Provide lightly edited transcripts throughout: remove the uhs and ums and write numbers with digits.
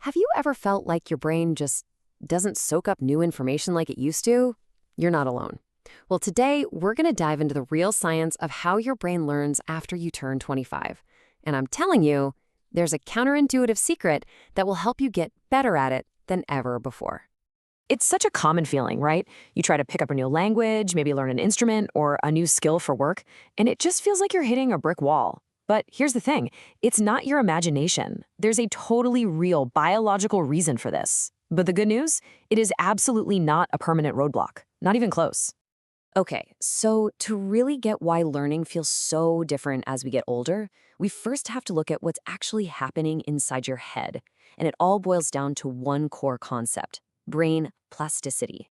Have you ever felt like your brain just doesn't soak up new information like it used to? You're not alone. Well, today we're going to dive into the real science of how your brain learns after you turn 25. And I'm telling you, there's a counterintuitive secret that will help you get better at it than ever before. It's such a common feeling, right? You try to pick up a new language, maybe learn an instrument or a new skill for work, and it just feels like you're hitting a brick wall. But here's the thing, it's not your imagination. There's a totally real biological reason for this. But the good news, it is absolutely not a permanent roadblock, not even close. Okay, so to really get why learning feels so different as we get older, we first have to look at what's actually happening inside your head. And it all boils down to one core concept: brain plasticity.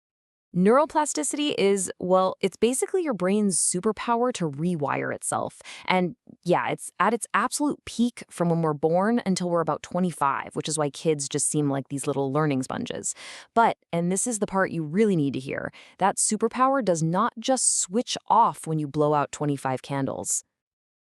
Neuroplasticity is, well, it's basically your brain's superpower to rewire itself. And yeah, it's at its absolute peak from when we're born until we're about 25, which is why kids just seem like these little learning sponges. But, and this is the part you really need to hear, that superpower does not just switch off when you blow out 25 candles.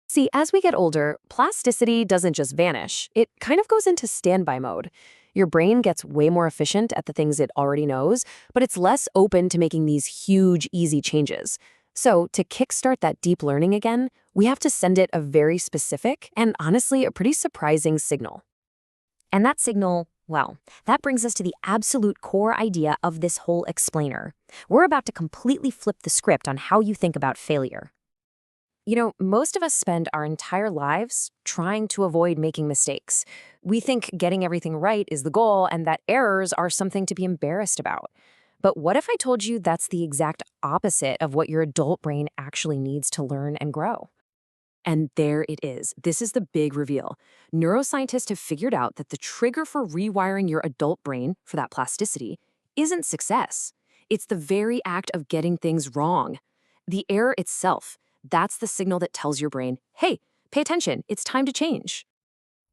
See, as we get older, plasticity doesn't just vanish. It kind of goes into standby mode. Your brain gets way more efficient at the things it already knows, but it's less open to making these huge, easy changes. So, to kickstart that deep learning again, we have to send it a very specific and honestly a pretty surprising signal. And that signal, well, that brings us to the absolute core idea of this whole explainer. We're about to completely flip the script on how you think about failure. You know, most of us spend our entire lives trying to avoid making mistakes. We think getting everything right is the goal and that errors are something to be embarrassed about. But what if I told you that's the exact opposite of what your adult brain actually needs to learn and grow? And there it is. This is the big reveal. Neuroscientists have figured out that the trigger for rewiring your adult brain for that plasticity isn't success. It's the very act of getting things wrong. The error itself. That's the signal that tells your brain, hey, pay attention, it's time to change.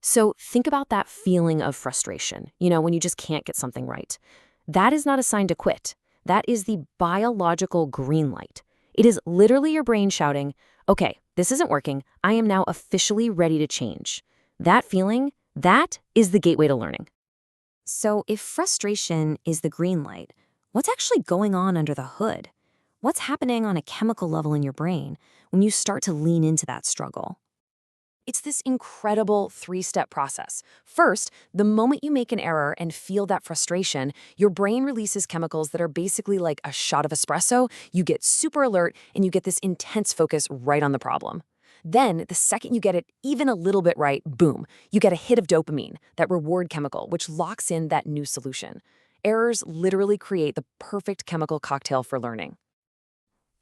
So think about that feeling of frustration, when you just can't get something right. That is not a sign to quit. That is the biological green light. It is literally your brain shouting, okay, this isn't working. I am now officially ready to change. That feeling, that is the gateway to learning. So if frustration is the green light, what's actually going on under the hood? What's happening on a chemical level in your brain when you start to lean into that struggle? It's this incredible three-step process. First, the moment you make an error and feel that frustration, your brain releases chemicals that are basically like a shot of espresso. You get super alert and you get this intense focus right on the problem. Then, the second you get it even a little bit right, boom, you get a hit of dopamine, that reward chemical, which locks in that new solution. Errors literally create the perfect chemical cocktail for learning.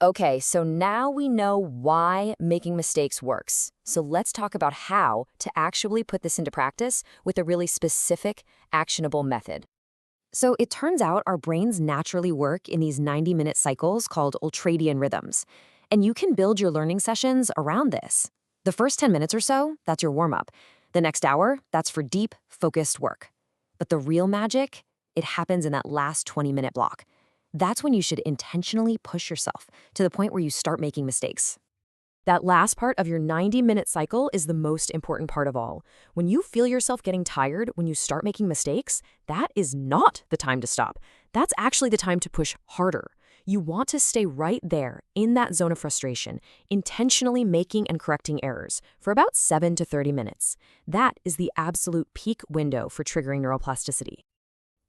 Okay, so now we know why making mistakes works. So let's talk about how to actually put this into practice with a really specific, actionable method. So it turns out our brains naturally work in these 90-minute cycles called ultradian rhythms. And you can build your learning sessions around this. The first 10 minutes or so, that's your warm-up. The next hour, that's for deep, focused work. But the real magic, it happens in that last 20-minute block. That's when you should intentionally push yourself to the point where you start making mistakes. That last part of your 90-minute cycle is the most important part of all. When you feel yourself getting tired, when you start making mistakes, that is not the time to stop. That's actually the time to push harder. You want to stay right there in that zone of frustration, intentionally making and correcting errors for about 7 to 30 minutes. That is the absolute peak window for triggering neuroplasticity.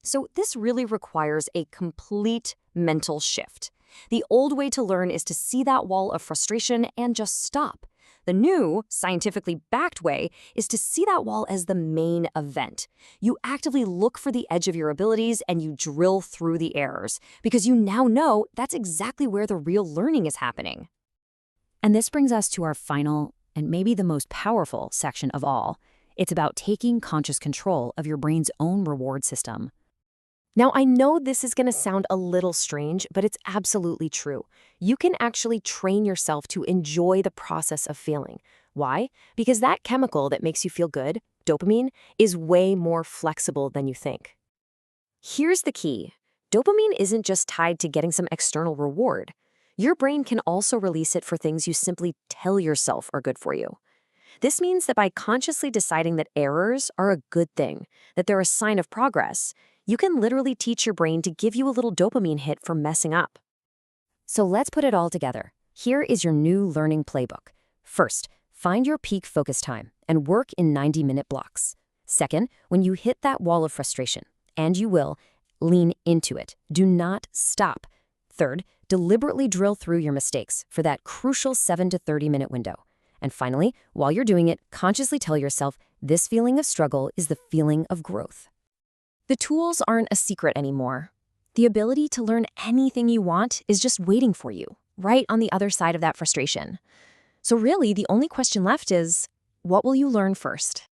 So this really requires a complete mental shift. The old way to learn is to see that wall of frustration and just stop. The new, scientifically backed way is to see that wall as the main event. You actively look for the edge of your abilities and you drill through the errors because you now know that's exactly where the real learning is happening. And this brings us to our final and maybe the most powerful section of all. It's about taking conscious control of your brain's own reward system. Now, I know this is going to sound a little strange, but it's absolutely true. You can actually train yourself to enjoy the process of feeling. Why? Because that chemical that makes you feel good, dopamine, is way more flexible than you think. Here's the key. Dopamine isn't just tied to getting some external reward. Your brain can also release it for things you simply tell yourself are good for you. This means that by consciously deciding that errors are a good thing, that they're a sign of progress, you can literally teach your brain to give you a little dopamine hit for messing up. So let's put it all together. Here is your new learning playbook. First, find your peak focus time and work in 90-minute blocks. Second, when you hit that wall of frustration, and you will, lean into it. Do not stop. Third, deliberately drill through your mistakes for that crucial 7 to 30-minute window. And finally, while you're doing it, consciously tell yourself, this feeling of struggle is the feeling of growth. The tools aren't a secret anymore. The ability to learn anything you want is just waiting for you, right on the other side of that frustration. So really, the only question left is, what will you learn first?